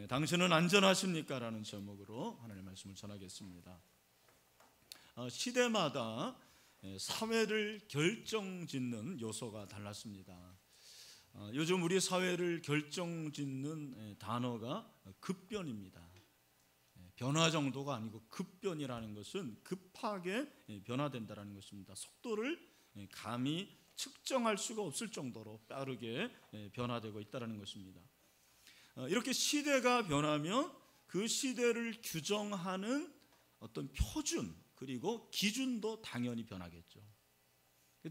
당신은 안전하십니까? 라는 제목으로 하나님의 말씀을 전하겠습니다. 시대마다 사회를 결정짓는 요소가 달랐습니다. 요즘 우리 사회를 결정짓는 단어가 급변입니다. 변화 정도가 아니고 급변이라는 것은 급하게 변화된다는 것입니다. 속도를 감히 측정할 수가 없을 정도로 빠르게 변화되고 있다는 것입니다. 이렇게 시대가 변하면 그 시대를 규정하는 어떤 표준 그리고 기준도 당연히 변하겠죠.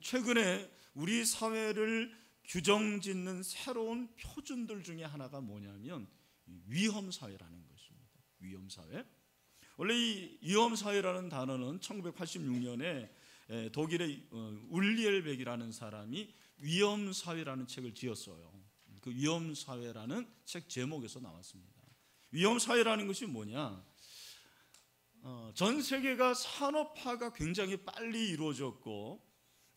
최근에 우리 사회를 규정짓는 새로운 표준들 중에 하나가 뭐냐면 위험사회라는 것입니다. 위험사회. 원래 이 위험사회라는 단어는 1986년에 독일의 울리엘벡이라는 사람이 위험사회라는 책을 지었어요. 그 위험사회라는 책 제목에서 나왔습니다. 위험사회라는 것이 뭐냐? 전 세계가 산업화가 굉장히 빨리 이루어졌고,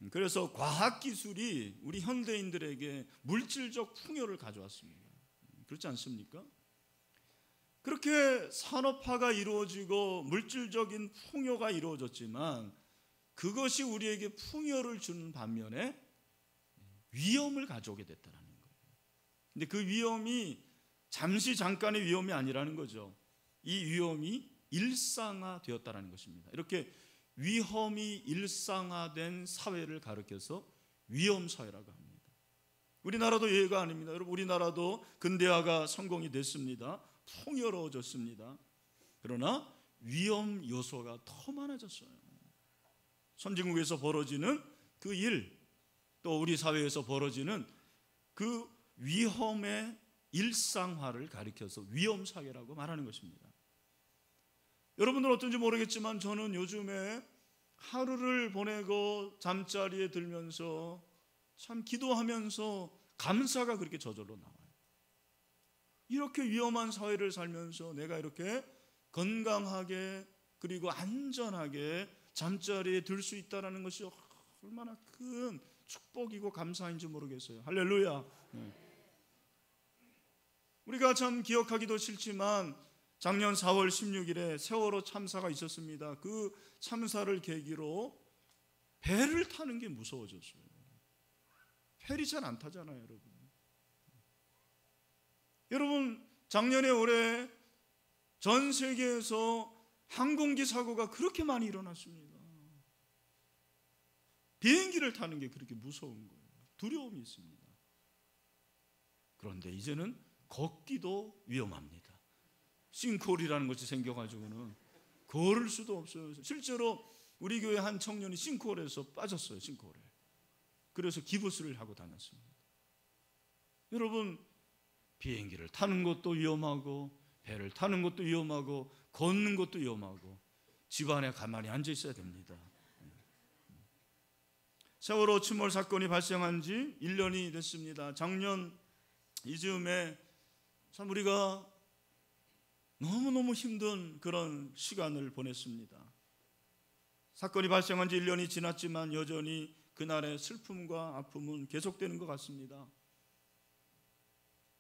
그래서 과학기술이 우리 현대인들에게 물질적 풍요를 가져왔습니다. 그렇지 않습니까? 그렇게 산업화가 이루어지고 물질적인 풍요가 이루어졌지만 그것이 우리에게 풍요를 주는 반면에 위험을 가져오게 됐다는 거예요. 근데 그 위험이 잠깐의 위험이 아니라는 거죠. 이 위험이 일상화되었다는 것입니다. 이렇게 위험이 일상화된 사회를 가리켜서 위험사회라고 합니다. 우리나라도 예외가 아닙니다. 여러분, 우리나라도 근대화가 성공이 됐습니다. 풍요로워졌습니다. 그러나 위험 요소가 더 많아졌어요. 선진국에서 벌어지는 그 일, 또 우리 사회에서 벌어지는 그 위험의 일상화를 가리켜서 위험사회라고 말하는 것입니다. 여러분들은 어떤지 모르겠지만 저는 요즘에 하루를 보내고 잠자리에 들면서 참 기도하면서 감사가 그렇게 저절로 나와요. 이렇게 위험한 사회를 살면서 내가 이렇게 건강하게 그리고 안전하게 잠자리에 들 수 있다는 것이 얼마나 큰 축복이고 감사인지 모르겠어요. 할렐루야. 우리가 참 기억하기도 싫지만 작년 4월 16일에 세월호 참사가 있었습니다. 그 참사를 계기로 배를 타는 게 무서워졌어요. 배를 잘 안 타잖아요, 여러분. 여러분, 작년에 올해 전 세계에서 항공기 사고가 그렇게 많이 일어났습니다. 비행기를 타는 게 그렇게 무서운 거예요. 두려움이 있습니다. 그런데 이제는 걷기도 위험합니다. 싱크홀이라는 것이 생겨가지고는 걸을 수도 없어요. 실제로 우리 교회 한 청년이 싱크홀에서 빠졌어요. 싱크홀에. 그래서 기부스를 하고 다녔습니다. 여러분, 비행기를 타는 것도 위험하고 배를 타는 것도 위험하고 걷는 것도 위험하고 집안에 가만히 앉아 있어야 됩니다. 세월호 침몰 사건이 발생한 지 1년이 됐습니다. 작년 이즈음에 참 우리가 너무너무 힘든 그런 시간을 보냈습니다. 사건이 발생한 지 1년이 지났지만 여전히 그날의 슬픔과 아픔은 계속되는 것 같습니다.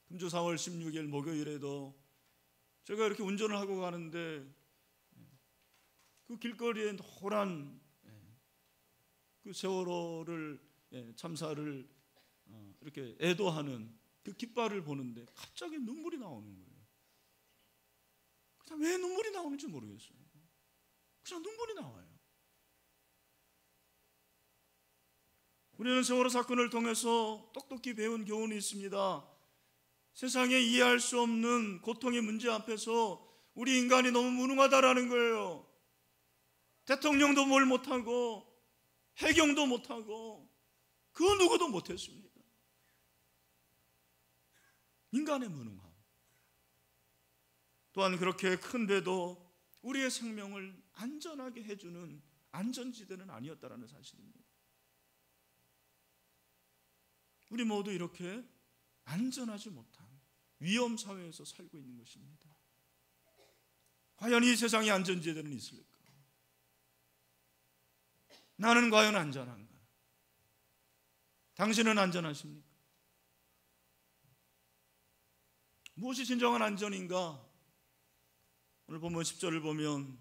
금주 4월 16일 목요일에도 제가 이렇게 운전을 하고 가는데 그 길거리에 노란 그 세월호를 참사를 이렇게 애도하는 그 깃발을 보는데 갑자기 눈물이 나오는 거예요. 왜 눈물이 나오는지 모르겠어요. 그냥 눈물이 나와요. 우리는 세월호 사건을 통해서 똑똑히 배운 교훈이 있습니다. 세상에 이해할 수 없는 고통의 문제 앞에서 우리 인간이 너무 무능하다라는 거예요. 대통령도 뭘 못하고 해경도 못하고 그 누구도 못했습니다. 인간의 무능함. 또한 그렇게 큰 배도 우리의 생명을 안전하게 해주는 안전지대는 아니었다라는 사실입니다. 우리 모두 이렇게 안전하지 못한 위험사회에서 살고 있는 것입니다. 과연 이 세상에 안전지대는 있을까? 나는 과연 안전한가? 당신은 안전하십니까? 무엇이 진정한 안전인가? 오늘 본문 10절을 보면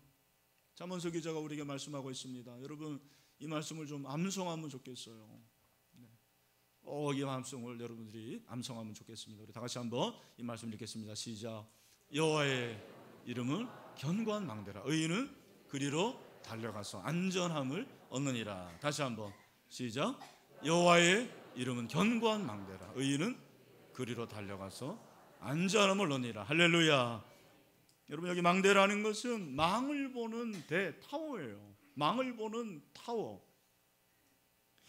잠언서 기자가 우리에게 말씀하고 있습니다. 여러분 이 말씀을 좀 암송하면 좋겠어요. 이 말씀을 여러분들이 암송하면 좋겠습니다. 우리 다 같이 한번 이 말씀 읽겠습니다. 시작. 여호와의 이름은 견고한 망대라. 의인은 그리로 달려가서 안전함을 얻느니라. 다시 한번 시작. 여호와의 이름은 견고한 망대라. 의인은 그리로 달려가서 안전함을 얻느니라. 할렐루야. 여러분 여기 망대라는 것은 망을 보는 타워예요. 망을 보는 타워.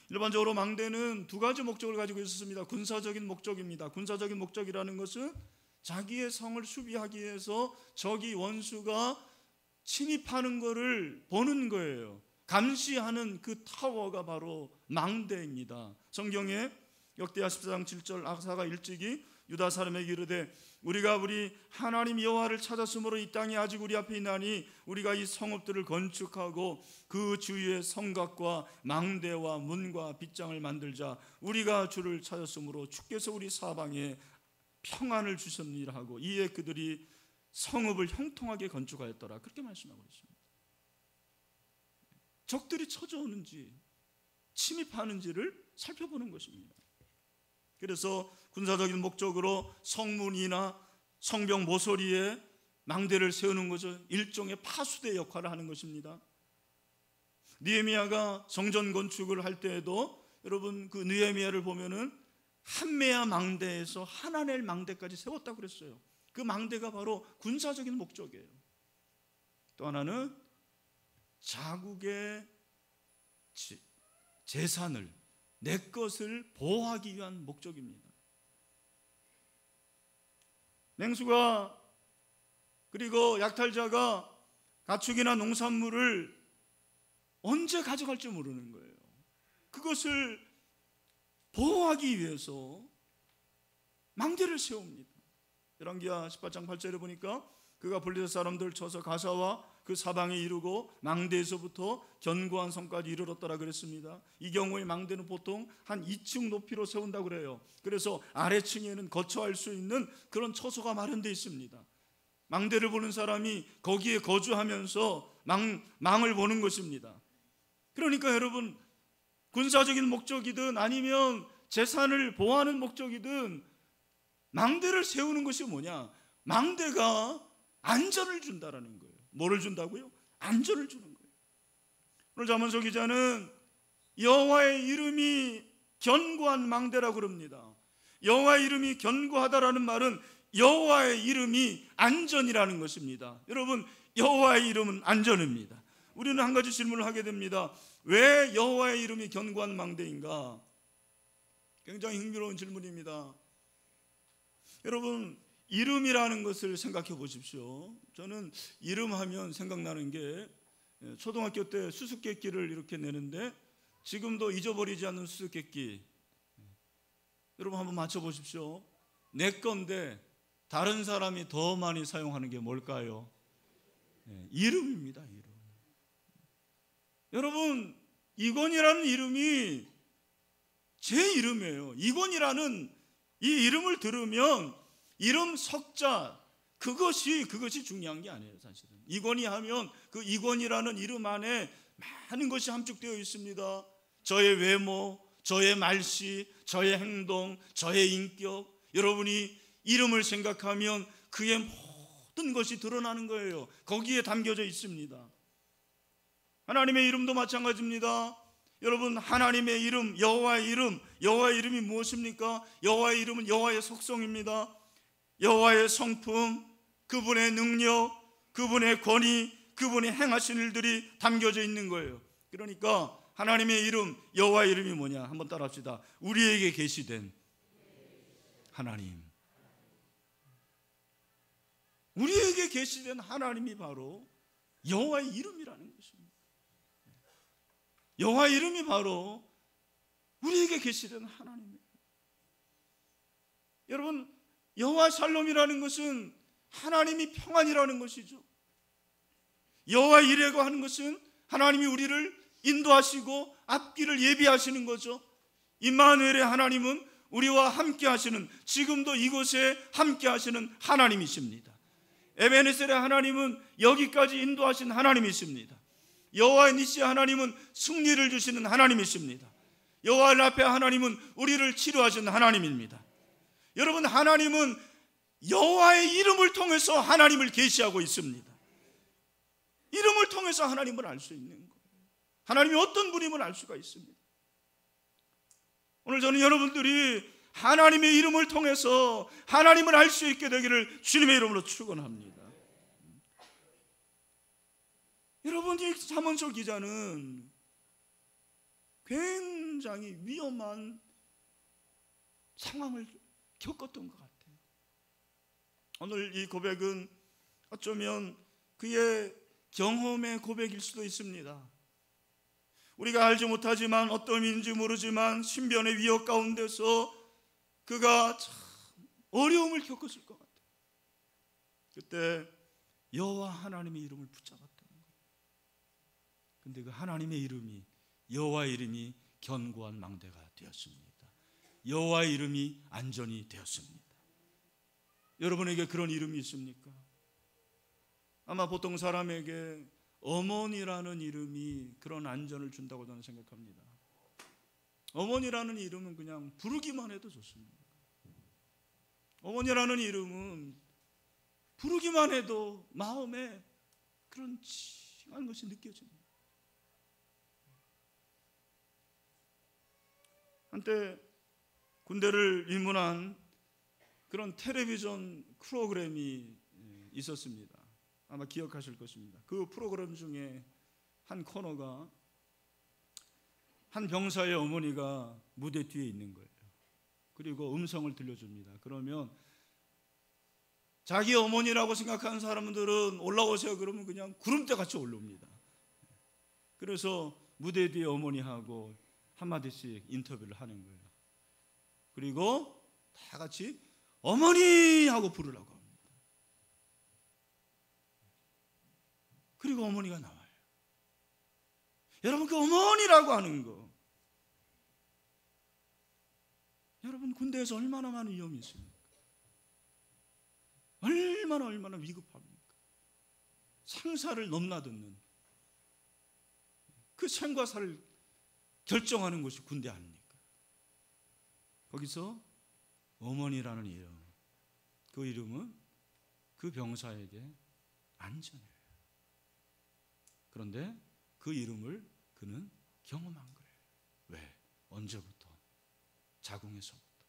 일반적으로 망대는 두 가지 목적을 가지고 있었습니다. 군사적인 목적입니다. 군사적인 목적이라는 것은 자기의 성을 수비하기 위해서 적이 원수가 침입하는 것을 보는 거예요. 감시하는 그 타워가 바로 망대입니다. 성경에 역대하 14장 7절 아사가 일찍이 유다 사람에게 이르되 우리가 우리 하나님 여호와를 찾았으므로 이 땅이 아직 우리 앞에 있나니 우리가 이 성읍들을 건축하고 그 주위에 성곽과 망대와 문과 빗장을 만들자. 우리가 주를 찾았으므로 주께서 우리 사방에 평안을 주셨느니라 하고 이에 그들이 성읍을 형통하게 건축하였더라. 그렇게 말씀하고 있습니다. 적들이 쳐져오는지 침입하는지를 살펴보는 것입니다. 그래서 군사적인 목적으로 성문이나 성벽 모서리에 망대를 세우는 것은 일종의 파수대 역할을 하는 것입니다. 느헤미야가 성전 건축을 할 때에도 여러분 그 느헤미야를 보면은 한메아 망대에서 하나넬 망대까지 세웠다고 그랬어요. 그 망대가 바로 군사적인 목적이에요. 또 하나는 자국의 재산을 내 것을 보호하기 위한 목적입니다. 맹수가 그리고 약탈자가 가축이나 농산물을 언제 가져갈지 모르는 거예요. 그것을 보호하기 위해서 망대를 세웁니다. 열왕기하 18장 8절에 보니까 그가 블레셋 사람들 쳐서 가사와 그 사방에 이르고 망대에서부터 견고한 성까지 이르렀더라 그랬습니다. 이 경우에 망대는 보통 한 2층 높이로 세운다고 그래요. 그래서 아래층에는 거처할 수 있는 그런 처소가 마련되어 있습니다. 망대를 보는 사람이 거기에 거주하면서 망을 보는 것입니다. 그러니까 여러분 군사적인 목적이든 아니면 재산을 보호하는 목적이든 망대를 세우는 것이 뭐냐? 망대가 안전을 준다라는 거예요. 뭐를 준다고요? 안전을 주는 거예요. 오늘 잠언서 기자는 여호와의 이름이 견고한 망대라고 그럽니다. 여호와의 이름이 견고하다라는 말은 여호와의 이름이 안전이라는 것입니다. 여러분 여호와의 이름은 안전입니다. 우리는 한 가지 질문을 하게 됩니다. 왜 여호와의 이름이 견고한 망대인가? 굉장히 흥미로운 질문입니다. 여러분 이름이라는 것을 생각해 보십시오. 저는 이름하면 생각나는 게 초등학교 때 수수께끼를 이렇게 내는데 지금도 잊어버리지 않는 수수께끼. 여러분 한번 맞춰보십시오. 내 건데 다른 사람이 더 많이 사용하는 게 뭘까요? 이름입니다. 이름. 여러분 이건이라는 이름이 제 이름이에요. 이건이라는 이 이름을 들으면 이름 석자 그것이 중요한 게 아니에요. 사실은 이건희 하면 그 이건희라는 이름 안에 많은 것이 함축되어 있습니다. 저의 외모, 저의 말씨, 저의 행동, 저의 인격. 여러분이 이름을 생각하면 그의 모든 것이 드러나는 거예요. 거기에 담겨져 있습니다. 하나님의 이름도 마찬가지입니다. 여러분 하나님의 이름, 여호와의 이름이 무엇입니까? 여호와의 이름은 여호와의 속성입니다. 여호와의 성품, 그분의 능력, 그분의 권위, 그분이 행하신 일들이 담겨져 있는 거예요. 그러니까 하나님의 이름, 여호와의 이름이 뭐냐? 한번 따라합시다. 우리에게 계시된 하나님. 우리에게 계시된 하나님이 바로 여호와의 이름이라는 것입니다. 여호와의 이름이 바로 우리에게 계시된 하나님이에요. 여러분 여호와 샬롬이라는 것은 하나님이 평안이라는 것이죠. 여호와 이레고 하는 것은 하나님이 우리를 인도하시고 앞길을 예비하시는 거죠. 임마누엘의 하나님은 우리와 함께 하시는, 지금도 이곳에 함께 하시는 하나님이십니다. 에베네셀의 하나님은 여기까지 인도하신 하나님이십니다. 여호와의 니시 하나님은 승리를 주시는 하나님이십니다. 여호와 라파 하나님은 우리를 치료하시는 하나님입니다. 여러분, 하나님은 여호와의 이름을 통해서 하나님을 계시하고 있습니다. 이름을 통해서 하나님을 알 수 있는 거예요. 하나님이 어떤 분임을 알 수가 있습니다. 오늘 저는 여러분들이 하나님의 이름을 통해서 하나님을 알 수 있게 되기를 주님의 이름으로 축원합니다. 여러분, 이 사문서 기자는 굉장히 위험한 상황을 겪었던 것 같아요. 오늘 이 고백은 어쩌면 그의 경험의 고백일 수도 있습니다. 우리가 알지 못하지만, 어떤 의미인지 모르지만 신변의 위협 가운데서 그가 참 어려움을 겪었을 것 같아요. 그때 여호와 하나님의 이름을 붙잡았다는 거예요. 근데 그 하나님의 이름이, 여호와의 이름이 견고한 망대가 되었습니다. 여호와의 이름이 안전이 되었습니다. 여러분에게 그런 이름이 있습니까? 아마 보통 사람에게 어머니라는 이름이 그런 안전을 준다고 저는 생각합니다. 어머니라는 이름은 그냥 부르기만 해도 좋습니다. 어머니라는 이름은 부르기만 해도 마음에 그런 칭한 것이 느껴집니다. 한때 군대를 입문한 그런 텔레비전 프로그램이 있었습니다. 아마 기억하실 것입니다. 그 프로그램 중에 한 코너가 한 병사의 어머니가 무대 뒤에 있는 거예요. 그리고 음성을 들려줍니다. 그러면 자기 어머니라고 생각하는 사람들은 올라오세요 그러면 그냥 구름대 같이 올라옵니다. 그래서 무대 뒤에 어머니하고 한마디씩 인터뷰를 하는 거예요. 그리고 다 같이 어머니 하고 부르라고 합니다. 그리고 어머니가 나와요. 여러분, 그 어머니라고 하는 거, 여러분, 군대에서 얼마나 많은 위험이 있습니까? 얼마나 위급합니까? 상사를 넘나드는 그 생과 사를 결정하는 것이 군대 아닙니까? 거기서 어머니라는 이름, 그 이름은 그 병사에게 안전해요. 그런데 그 이름을 그는 경험한 거예요. 왜? 언제부터? 자궁에서부터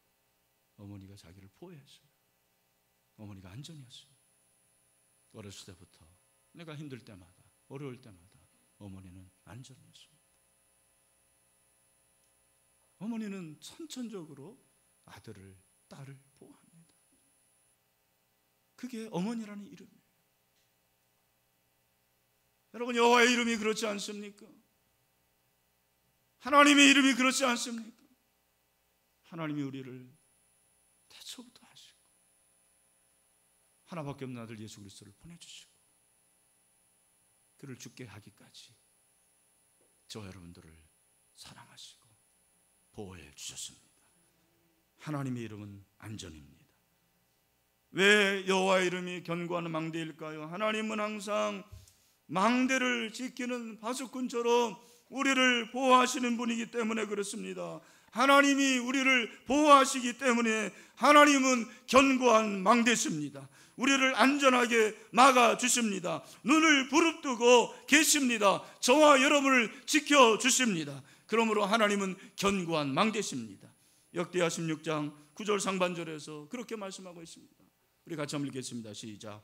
어머니가 자기를 포회했어요. 어머니가 안전이었습니다. 어렸을 때부터 내가 힘들 때마다, 어려울 때마다 어머니는 안전이었습니다. 어머니는 선천적으로 아들을, 딸을 보호합니다. 그게 어머니라는 이름이에요. 여러분, 여호와의 이름이 그렇지 않습니까? 하나님의 이름이 그렇지 않습니까? 하나님이 우리를 태초부터 하시고 하나밖에 없는 아들 예수 그리스도를 보내주시고 그를 죽게 하기까지 저와 여러분들을 사랑하시고 보호해 주셨습니다. 하나님의 이름은 안전입니다. 왜 여호와의 이름이 견고한 망대일까요? 하나님은 항상 망대를 지키는 바수꾼처럼 우리를 보호하시는 분이기 때문에 그렇습니다. 하나님이 우리를 보호하시기 때문에 하나님은 견고한 망대십니다. 우리를 안전하게 막아주십니다. 눈을 부릅뜨고 계십니다. 저와 여러분을 지켜주십니다. 그러므로 하나님은 견고한 망대십니다. 역대하 16장 9절 상반절에서 그렇게 말씀하고 있습니다. 우리 같이 한번 읽겠습니다. 시작.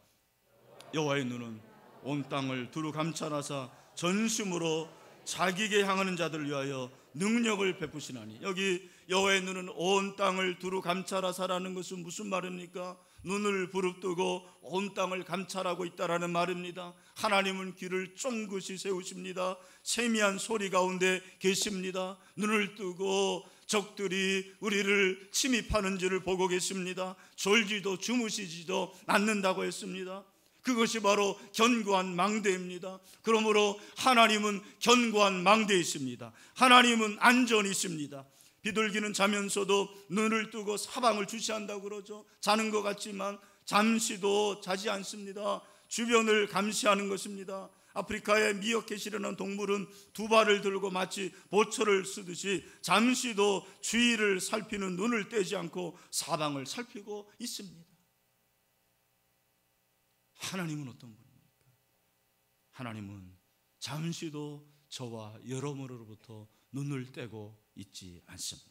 여호와의 눈은 온 땅을 두루 감찰하사 전심으로 자기에게 향하는 자들을 위하여 능력을 베푸시나니. 여기 여호와의 눈은 온 땅을 두루 감찰하사라는 것은 무슨 말입니까? 눈을 부릅뜨고 온 땅을 감찰하고 있다라는 말입니다. 하나님은 귀를 쫑긋이 세우십니다. 세미한 소리 가운데 계십니다. 눈을 뜨고 적들이 우리를 침입하는지를 보고 계십니다. 졸지도 주무시지도 않는다고 했습니다. 그것이 바로 견고한 망대입니다. 그러므로 하나님은 견고한 망대이십니다. 하나님은 안전이십니다. 비둘기는 자면서도 눈을 뜨고 사방을 주시한다고 그러죠. 자는 것 같지만 잠시도 자지 않습니다. 주변을 감시하는 것입니다. 아프리카의 미어캣이라는 동물은 두 발을 들고 마치 보초를 쓰듯이 잠시도 주위를 살피는 눈을 떼지 않고 사방을 살피고 있습니다. 하나님은 어떤 분입니까? 하나님은 잠시도 저와 여러분으로부터 눈을 떼고 있지 않습니다.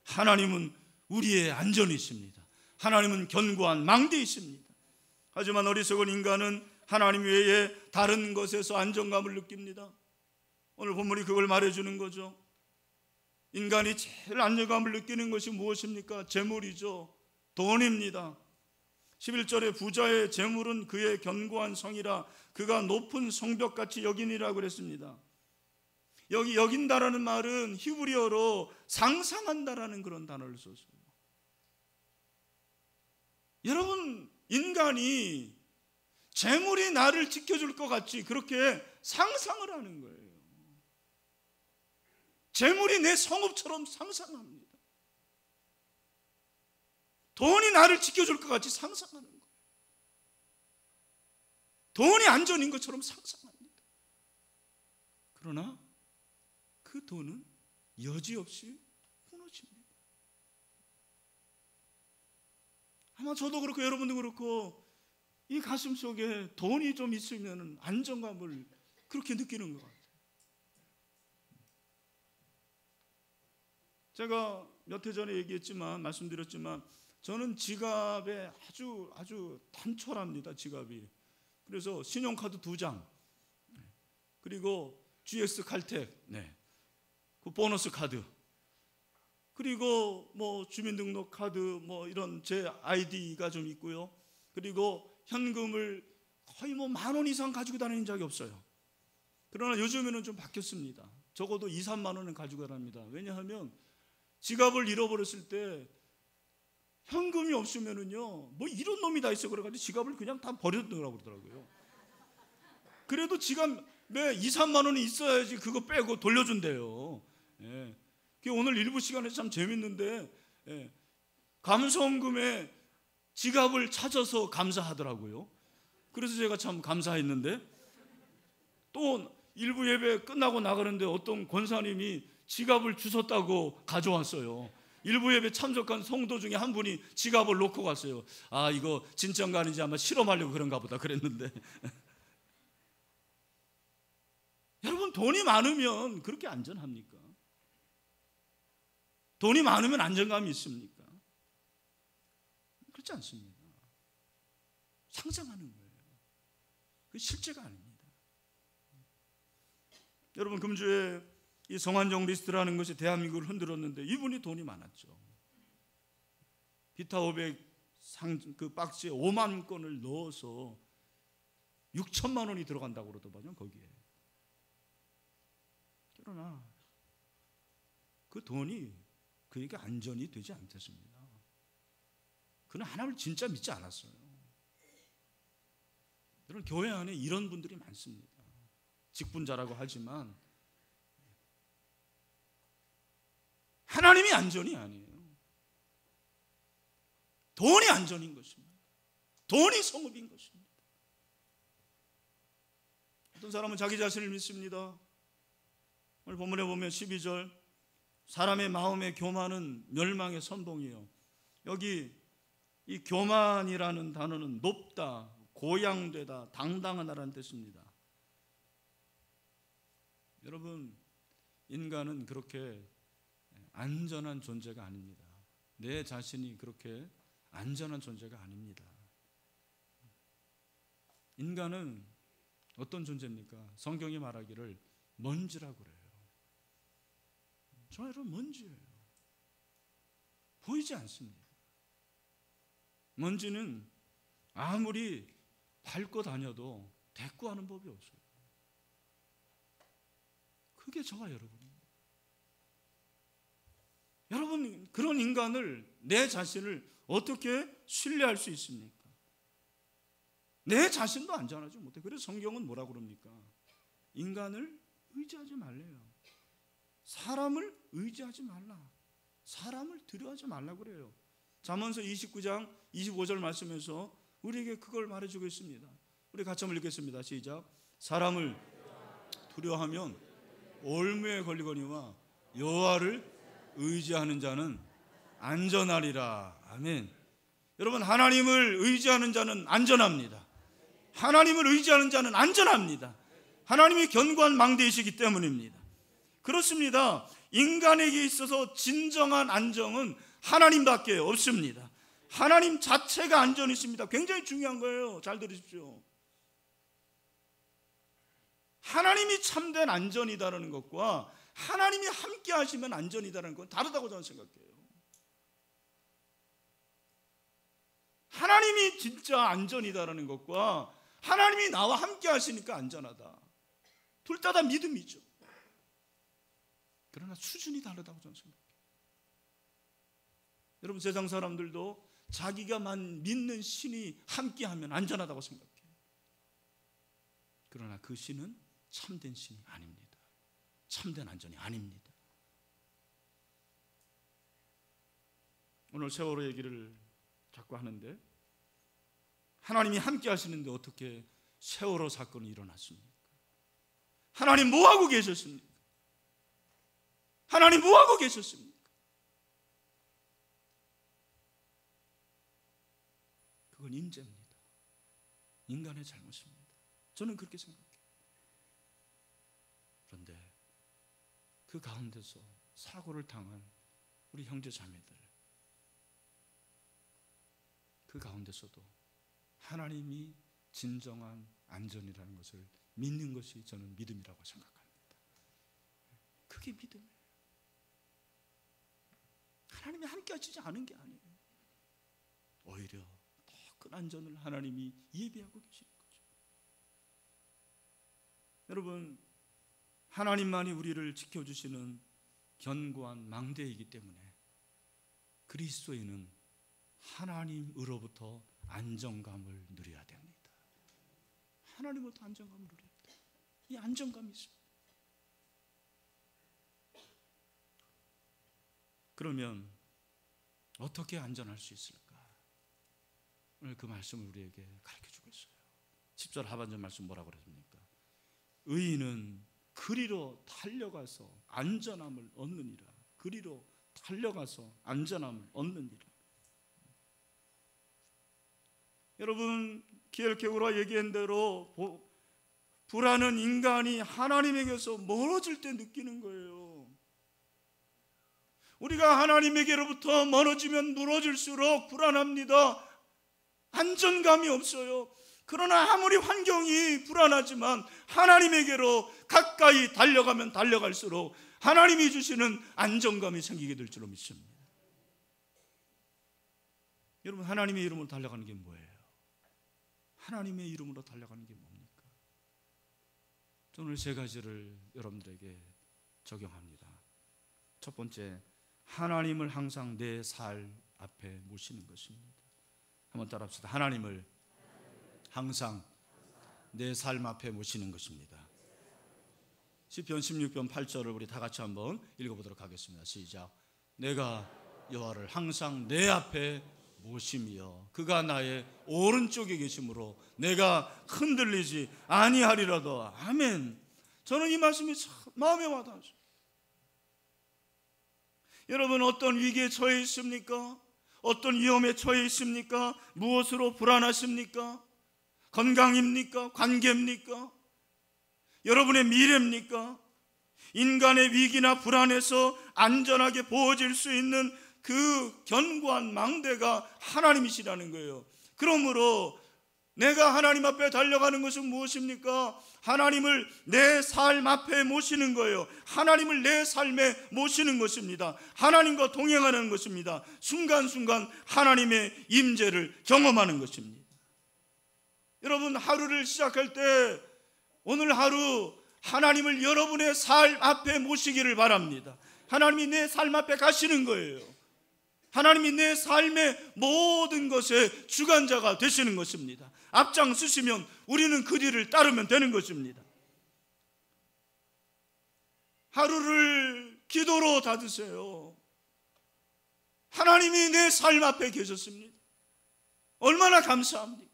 하나님은 우리의 안전이십니다. 하나님은 견고한 망대이십니다. 하지만 어리석은 인간은 하나님 외에 다른 것에서 안정감을 느낍니다. 오늘 본문이 그걸 말해주는 거죠. 인간이 제일 안정감을 느끼는 것이 무엇입니까? 재물이죠. 돈입니다. 11절에 부자의 재물은 그의 견고한 성이라 그가 높은 성벽같이 여기니라고 그랬습니다. 여기 여긴다라는 말은 히브리어로 상상한다라는 그런 단어를 썼어요. 여러분, 인간이 재물이 나를 지켜줄 것 같이 그렇게 상상을 하는 거예요. 재물이 내 성읍처럼 상상합니다. 돈이 나를 지켜줄 것 같이 상상하는 거예요. 돈이 안전인 것처럼 상상합니다. 그러나 그 돈은 여지없이 무너집니다. 아마 저도 그렇고 여러분도 그렇고 이 가슴 속에 돈이 좀 있으면 안정감을 그렇게 느끼는 것 같아요. 제가 몇 해 전에 말씀드렸지만 저는 지갑에 아주 단촐합니다. 지갑이. 그래서 신용카드 2장, 그리고 GS 칼텍, 그 보너스 카드, 그리고 뭐 주민등록 카드, 뭐 이런 제 아이디가 좀 있고요. 그리고 현금을 거의 뭐 10,000원 이상 가지고 다니는 적이 없어요. 그러나 요즘에는 좀 바뀌었습니다. 적어도 2, 3만 원은 가지고 다닙니다. 왜냐하면 지갑을 잃어버렸을 때 현금이 없으면은요, 뭐 이런 놈이 다 있어 그래가지고 지갑을 그냥 다 버려두라고 그러더라고요. 그래도 지갑에 2, 3만 원이 있어야지 그거 빼고 돌려준대요. 예. 오늘 일부 시간에 참 재밌는데, 감성금에 지갑을 찾아서 감사하더라고요. 그래서 제가 참 감사했는데, 또 일부 예배 끝나고 나가는데 어떤 권사님이 지갑을 주웠다고 가져왔어요. 일부 예배 참석한 성도 중에 한 분이 지갑을 놓고 갔어요. 아, 이거 진짠가 아닌지 아마 실험하려고 그런가 보다 그랬는데 여러분, 돈이 많으면 그렇게 안전합니까? 돈이 많으면 안정감이 있습니까? 그렇지 않습니다. 상상하는 거예요. 그게 실제가 아닙니다. 여러분, 금주에 이 성환종 리스트라는 것이 대한민국을 흔들었는데 이분이 돈이 많았죠. 비타 500 그 박스에 5만 건을 넣어서 6천만 원이 들어간다고 그러더만요, 거기에. 그러나 그 돈이 그에게 안전이 되지 않겠습니다. 그는 하나님을 진짜 믿지 않았어요. 여러분, 교회 안에 이런 분들이 많습니다. 직분자라고 하지만 하나님이 안전이 아니에요. 돈이 안전인 것입니다. 돈이 성읍인 것입니다. 어떤 사람은 자기 자신을 믿습니다. 오늘 본문에 보면 12절, 사람의 마음의 교만은 멸망의 선봉이에요. 여기 이 교만이라는 단어는 높다, 고양되다, 당당하다라는 뜻입니다. 여러분, 인간은 그렇게 안전한 존재가 아닙니다. 내 자신이 그렇게 안전한 존재가 아닙니다. 인간은 어떤 존재입니까? 성경이 말하기를 먼지라고 그래요. 저 여러분, 먼지예요. 보이지 않습니다. 먼지는 아무리 밟고 다녀도 대꾸하는 법이 없어요. 그게 저와 여러분입니다. 여러분, 그런 인간을, 내 자신을 어떻게 신뢰할 수 있습니까? 내 자신도 안전하지 못해. 그래서 성경은 뭐라고 그럽니까? 인간을 의지하지 말래요. 사람을 의지하지 말라. 사람을 두려워하지 말라고 그래요. 잠언서 29장 25절 말씀에서 우리에게 그걸 말해주고 있습니다. 우리 같이 한번 읽겠습니다. 시작. 사람을 두려워하면 올무에 걸리거니와 여호와를 의지하는 자는 안전하리라. 아멘. 여러분, 하나님을 의지하는 자는 안전합니다. 하나님을 의지하는 자는 안전합니다. 하나님이 견고한 망대이시기 때문입니다. 그렇습니다. 인간에게 있어서 진정한 안정은 하나님밖에 없습니다. 하나님 자체가 안전이십니다. 굉장히 중요한 거예요. 잘 들으십시오. 하나님이 참된 안전이다라는 것과 하나님이 함께 하시면 안전이다라는 건 다르다고 저는 생각해요. 하나님이 진짜 안전이다라는 것과 하나님이 나와 함께 하시니까 안전하다, 둘 다 믿음이죠. 그러나 수준이 다르다고 저는 생각해요. 여러분, 세상 사람들도 자기가만 믿는 신이 함께하면 안전하다고 생각해요. 그러나 그 신은 참된 신이 아닙니다. 참된 안전이 아닙니다. 오늘 세월호 얘기를 자꾸 하는데, 하나님이 함께 하시는데 어떻게 세월호 사건이 일어났습니까? 하나님 뭐하고 계셨습니까? 하나님 뭐하고 계셨습니까? 그건 인재입니다. 인간의 잘못입니다. 저는 그렇게 생각해요. 그런데 그 가운데서 사고를 당한 우리 형제 자매들, 그 가운데서도 하나님이 진정한 안전이라는 것을 믿는 것이 저는 믿음이라고 생각합니다. 그게 믿음이에요. 하나님이 함께 하시지 않은 게 아니에요. 오히려 더 큰 안전을 하나님이 예비하고 계시는 거죠. 여러분, 하나님만이 우리를 지켜주시는 견고한 망대이기 때문에 그리스도인은 하나님으로부터 안정감을 누려야 됩니다. 하나님으로부터 안정감을 누려야 돼요. 이 안정감이 있습니다. 그러면 어떻게 안전할 수 있을까? 오늘 그 말씀을 우리에게 가르쳐주고 있어요. 10절 하반절 말씀 뭐라고 그랬습니까? 의인은 그리로 달려가서 안전함을 얻느니라. 그리로 달려가서 안전함을 얻느니라. 여러분, 기엘케고라 얘기한 대로 불안은 인간이 하나님에게서 멀어질 때 느끼는 거예요. 우리가 하나님에게로부터 멀어지면 멀어질수록 불안합니다. 안정감이 없어요. 그러나 아무리 환경이 불안하지만 하나님에게로 가까이 달려가면 달려갈수록 하나님이 주시는 안정감이 생기게 될 줄로 믿습니다. 여러분, 하나님의 이름으로 달려가는 게 뭐예요? 하나님의 이름으로 달려가는 게 뭡니까? 저는 세 가지를 여러분들에게 적용합니다. 첫 번째, 하나님을 항상 내 살 앞에 모시는 것입니다. 한번 따라합시다. 하나님을 항상 내 삶 앞에 모시는 것입니다. 시편 16편 8절을 우리 다 같이 한번 읽어보도록 하겠습니다. 시작. 내가 여호와를 항상 내 앞에 모심이여 그가 나의 오른쪽에 계심으로 내가 흔들리지 아니하리라도. 아멘. 저는 이 말씀이 참 마음에 와닿았어요. 여러분, 어떤 위기에 처해 있습니까? 어떤 위험에 처해 있습니까? 무엇으로 불안하십니까? 건강입니까? 관계입니까? 여러분의 미래입니까? 인간의 위기나 불안에서 안전하게 보호질 수 있는 그 견고한 망대가 하나님이시라는 거예요. 그러므로 내가 하나님 앞에 달려가는 것은 무엇입니까? 하나님을 내 삶 앞에 모시는 거예요. 하나님을 내 삶에 모시는 것입니다. 하나님과 동행하는 것입니다. 순간순간 하나님의 임재를 경험하는 것입니다. 여러분, 하루를 시작할 때 오늘 하루 하나님을 여러분의 삶 앞에 모시기를 바랍니다. 하나님이 내 삶 앞에 가시는 거예요. 하나님이 내 삶의 모든 것의 주관자가 되시는 것입니다. 앞장서시면 우리는 그 뒤를 따르면 되는 것입니다. 하루를 기도로 닫으세요. 하나님이 내 삶 앞에 계셨습니다. 얼마나 감사합니까?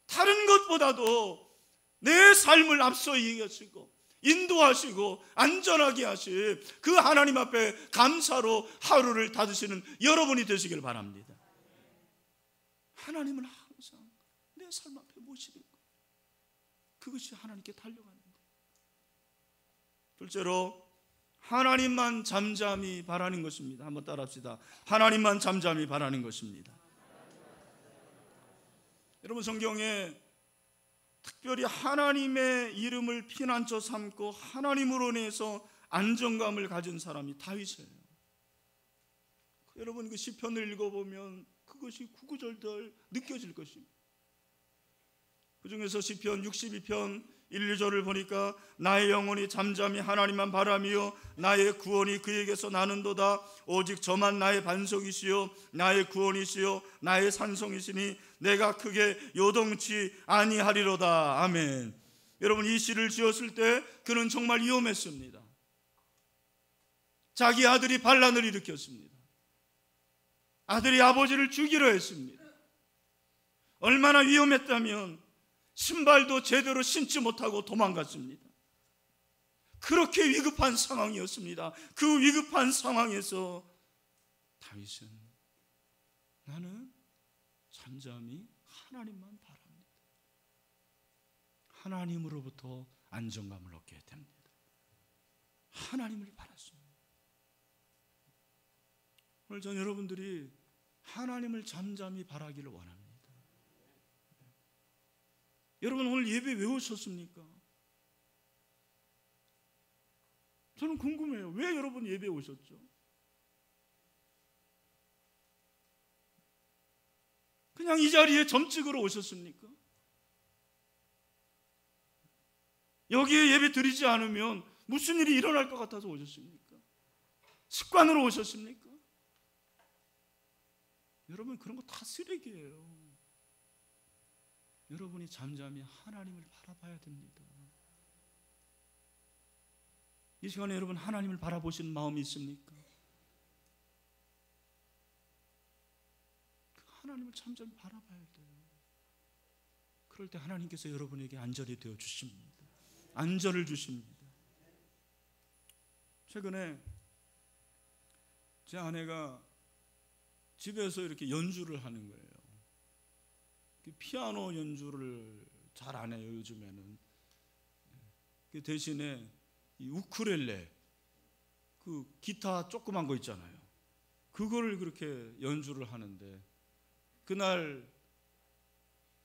다른 것보다도 내 삶을 앞서 이겨시고 인도하시고 안전하게 하신 그 하나님 앞에 감사로 하루를 닫으시는 여러분이 되시길 바랍니다. 하나님을 항상 내 삶 앞에 모시는 것, 그것이 하나님께 달려가는 것. 둘째로 하나님만 잠잠히 바라는 것입니다. 한번 따라합시다. 하나님만 잠잠히 바라는 것입니다. 여러분, 성경에 특별히 하나님의 이름을 피난처 삼고 하나님으로 인해서 안정감을 가진 사람이 다윗이에요. 여러분, 그 시편을 읽어보면 그것이 구구절절 느껴질 것입니다. 그 중에서 시편 62편 1, 2절을 보니까 나의 영혼이 잠잠히 하나님만 바라며 나의 구원이 그에게서 나는도다. 오직 저만 나의 반석이시요 나의 구원이시요 나의 산성이시니 내가 크게 요동치 아니하리로다. 아멘. 여러분, 이 시를 지었을 때 그는 정말 위험했습니다. 자기 아들이 반란을 일으켰습니다. 아들이 아버지를 죽이려 했습니다. 얼마나 위험했다면 신발도 제대로 신지 못하고 도망갔습니다. 그렇게 위급한 상황이었습니다. 그 위급한 상황에서 다윗은 나는 잠잠히 하나님만 바랍니다. 하나님으로부터 안정감을 얻게 됩니다. 하나님을 바랐습니다. 오늘 전 여러분들이 하나님을 잠잠히 바라기를 원합니다. 여러분, 오늘 예배 왜 오셨습니까? 저는 궁금해요. 왜 여러분 예배에 오셨죠? 그냥 이 자리에 점찍으러 오셨습니까? 여기에 예배 드리지 않으면 무슨 일이 일어날 것 같아서 오셨습니까? 습관으로 오셨습니까? 여러분, 그런 거 다 쓰레기예요. 여러분이 잠잠히 하나님을 바라봐야 됩니다. 이 시간에 여러분 하나님을 바라보시는 마음이 있습니까? 하나님을 잠잠히 바라봐야 돼요. 그럴 때 하나님께서 여러분에게 안전이 되어 주십니다. 안전을 주십니다. 최근에 제 아내가 집에서 이렇게 연주를 하는 거예요. 피아노 연주를 잘 안 해요, 요즘에는. 그 대신에 이 우쿨렐레, 그 기타 조그만 거 있잖아요. 그거를 그렇게 연주를 하는데, 그날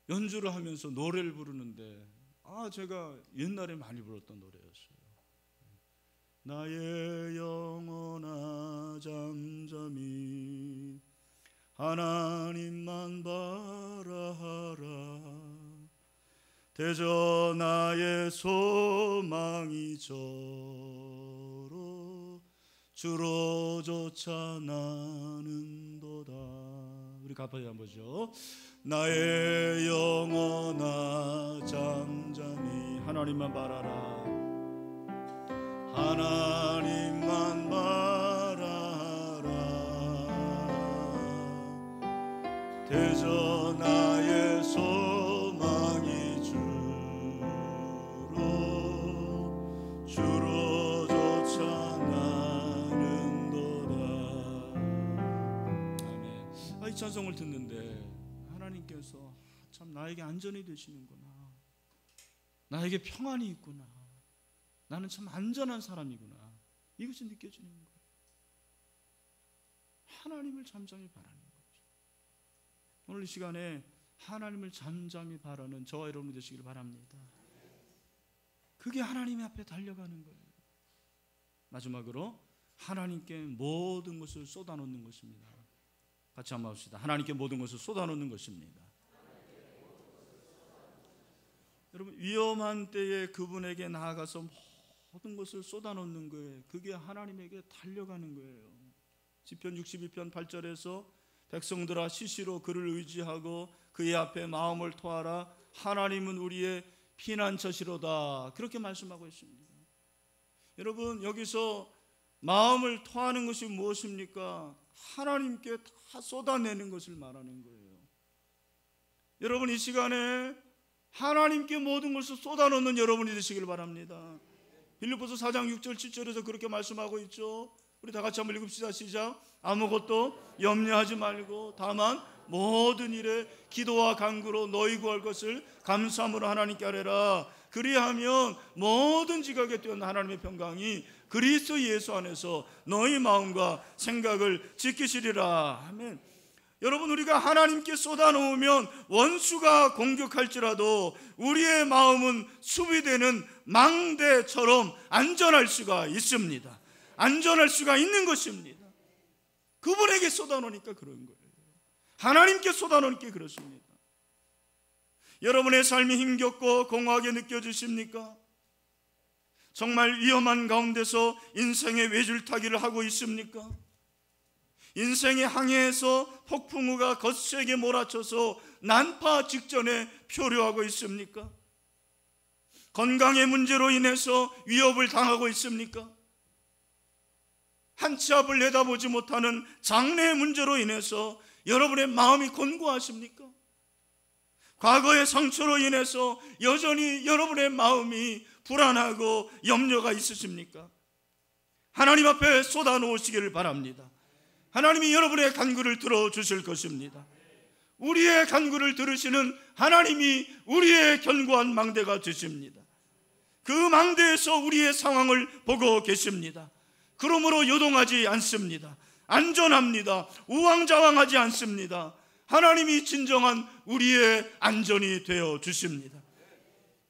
연주를 하면서 노래를 부르는데, 제가 옛날에 많이 불렀던 노래였어요. 나의 영혼아 잠잠히 하나님만 바라라. 대저 나의 소망이 저로 주로조차 나는도다. 우리 가파이 한번 보죠. 나의 영혼아 잠잠히 하나님만 바라라. 하나님만 바라라. 대저 나의 소망이 주로조차 나는도다. 아멘. 이 찬송을 듣는데 하나님께서 참 나에게 안전이 되시는구나, 나에게 평안이 있구나, 나는 참 안전한 사람이구나, 이것이 느껴지는 거예요. 하나님을 잠잠히 바라는 거죠. 오늘 이 시간에 하나님을 잠잠히 바라는 저와 여러분이 되시길 바랍니다. 그게 하나님 앞에 달려가는 거예요. 마지막으로 하나님께 모든 것을 쏟아놓는 것입니다. 같이 한번 합시다. 하나님께 모든 것을 쏟아놓는 것입니다. 여러분, 위험한 때에 그분에게 나아가서 모든 것을 쏟아놓는 거예요. 그게 하나님에게 달려가는 거예요. 시편 62편 8절에서 백성들아 시시로 그를 의지하고 그의 앞에 마음을 토하라. 하나님은 우리의 피난처시로다. 그렇게 말씀하고 있습니다. 여러분, 여기서 마음을 토하는 것이 무엇입니까? 하나님께 다 쏟아내는 것을 말하는 거예요. 여러분, 이 시간에 하나님께 모든 것을 쏟아놓는 여러분이 되시길 바랍니다. 빌립보서 4장 6절 7절에서 그렇게 말씀하고 있죠. 우리 다 같이 한번 읽읍시다. 시작. 아무것도 염려하지 말고 다만 모든 일에 기도와 간구로 너희 구할 것을 감사함으로 하나님께 아뢰라. 그리하면 모든 지각에 뛰어난 하나님의 평강이 그리스도 예수 안에서 너희 마음과 생각을 지키시리라. 아멘. 여러분, 우리가 하나님께 쏟아놓으면 원수가 공격할지라도 우리의 마음은 수비되는 망대처럼 안전할 수가 있습니다. 안전할 수가 있는 것입니다. 그분에게 쏟아놓으니까 그런 거예요. 하나님께 쏟아놓으니까 그렇습니다. 여러분의 삶이 힘겹고 공허하게 느껴지십니까? 정말 위험한 가운데서 인생의 외줄타기를 하고 있습니까? 인생의 항해에서 폭풍우가 거세게 몰아쳐서 난파 직전에 표류하고 있습니까? 건강의 문제로 인해서 위협을 당하고 있습니까? 한 치 앞을 내다보지 못하는 장래의 문제로 인해서 여러분의 마음이 곤고하십니까? 과거의 상처로 인해서 여전히 여러분의 마음이 불안하고 염려가 있으십니까? 하나님 앞에 쏟아놓으시기를 바랍니다. 하나님이 여러분의 간구를 들어주실 것입니다. 우리의 간구를 들으시는 하나님이 우리의 견고한 망대가 되십니다. 그 망대에서 우리의 상황을 보고 계십니다. 그러므로 요동하지 않습니다. 안전합니다. 우왕좌왕하지 않습니다. 하나님이 진정한 우리의 안전이 되어 주십니다.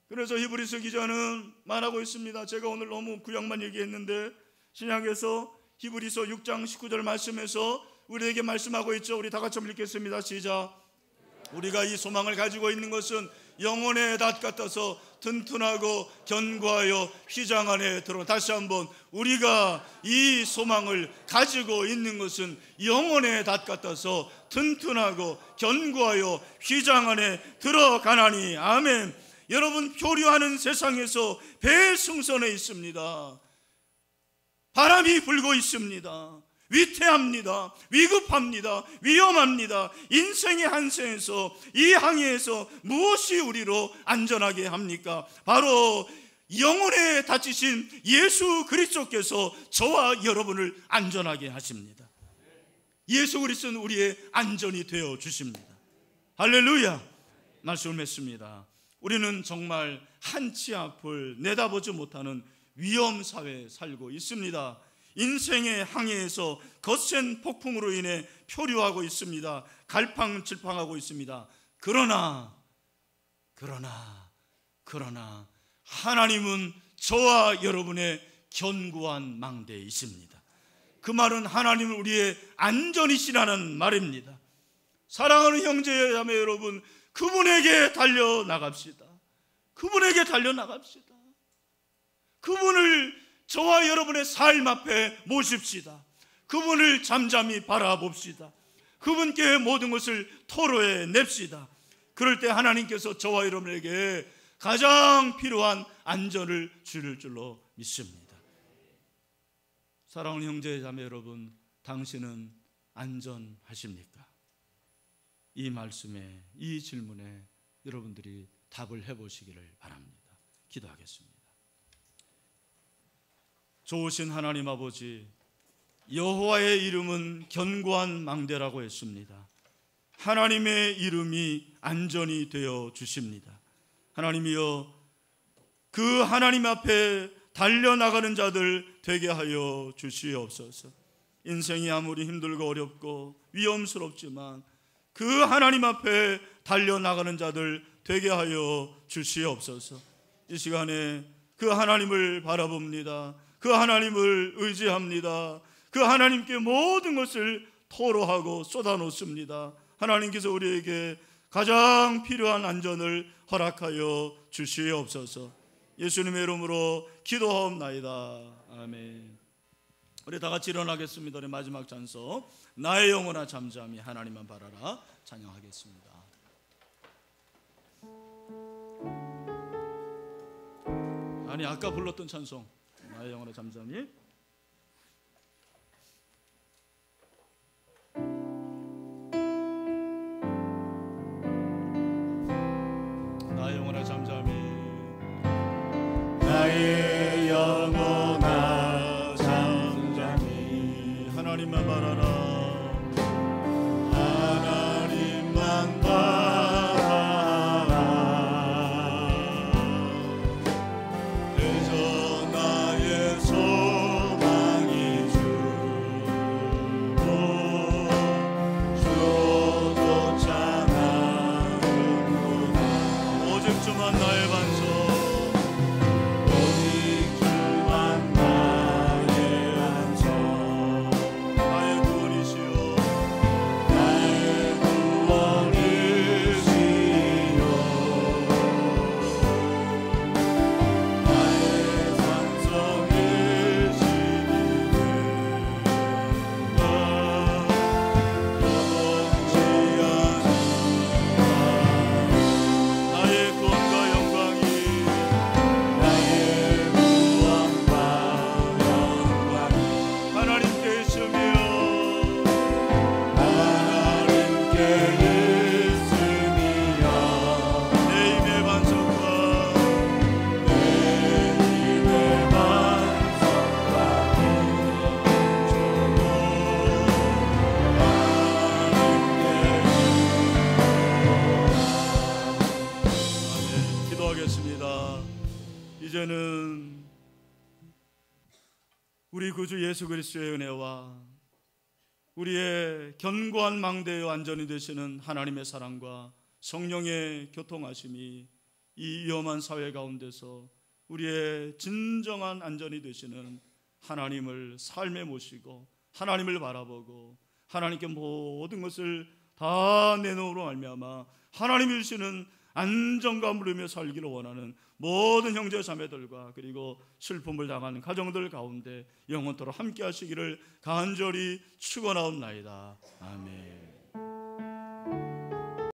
그래서 히브리서 기자는 말하고 있습니다. 제가 오늘 너무 구약만 얘기했는데 신약에서 히브리서 6장 19절 말씀에서 우리에게 말씀하고 있죠. 우리 다 같이 읽겠습니다. 시작. 우리가 이 소망을 가지고 있는 것은 영혼의 닷 같아서 튼튼하고 견고하여 휘장 안에 들어. 다시 한번, 우리가 이 소망을 가지고 있는 것은 영혼의 닷 같아서 튼튼하고 견고하여 휘장 안에 들어가나니. 아멘. 여러분, 표류하는 세상에서 배승선에 있습니다. 바람이 불고 있습니다. 위태합니다. 위급합니다. 위험합니다. 인생의 한생에서, 이 항해에서 무엇이 우리로 안전하게 합니까? 바로 영혼에 다치신 예수 그리스도께서 저와 여러분을 안전하게 하십니다. 예수 그리스도는 우리의 안전이 되어 주십니다. 할렐루야. 말씀을 맺습니다. 우리는 정말 한 치 앞을 내다보지 못하는 위험사회에 살고 있습니다. 인생의 항해에서 거센 폭풍으로 인해 표류하고 있습니다. 갈팡질팡하고 있습니다. 그러나 하나님은 저와 여러분의 견고한 망대이십니다. 그 말은 하나님은 우리의 안전이시라는 말입니다. 사랑하는 형제 자매 여러분, 그분에게 달려나갑시다. 그분에게 달려나갑시다. 그분을 저와 여러분의 삶 앞에 모십시다. 그분을 잠잠히 바라봅시다. 그분께 모든 것을 토로해 냅시다. 그럴 때 하나님께서 저와 여러분에게 가장 필요한 안전을 주실 줄로 믿습니다. 사랑하는 형제 자매 여러분, 당신은 안전하십니까? 이 말씀에, 이 질문에 여러분들이 답을 해보시기를 바랍니다. 기도하겠습니다. 좋으신 하나님 아버지, 여호와의 이름은 견고한 망대라고 했습니다. 하나님의 이름이 안전이 되어 주십니다. 하나님이여, 그 하나님 앞에 달려나가는 자들 되게 하여 주시옵소서. 인생이 아무리 힘들고 어렵고 위험스럽지만 그 하나님 앞에 달려나가는 자들 되게 하여 주시옵소서. 이 시간에 그 하나님을 바라봅니다. 그 하나님을 의지합니다. 그 하나님께 모든 것을 토로하고 쏟아놓습니다. 하나님께서 우리에게 가장 필요한 안전을 허락하여 주시옵소서. 예수님의 이름으로 기도하옵나이다. 아멘. 우리 다 같이 일어나겠습니다. 우리 마지막 찬송, 나의 영혼아 잠잠히 하나님만 바라라, 찬양하겠습니다. 아니, 아까 불렀던 찬송, 나의 영혼아 잠잠히. 나의 영원한 잠잠이. 하나님만 바라라. 하나님만 바라라. 그저 나의 소망이 주고 주도 찬하는구나. 오직 주만 나의 반석. 이제는 우리 구주 예수 그리스도의 은혜와 우리의 견고한 망대의 안전이 되시는 하나님의 사랑과 성령의 교통하심이 이 위험한 사회 가운데서 우리의 진정한 안전이 되시는 하나님을 삶에 모시고 하나님을 바라보고 하나님께 모든 것을 다 내놓으로 말미암아 하나님이 주시는 안정감을 누리며 살기를 원하는 모든 형제 자매들과 그리고 슬픔을 당하는 가정들 가운데 영원토록 함께 하시기를 간절히 축원하옵나이다. 아멘.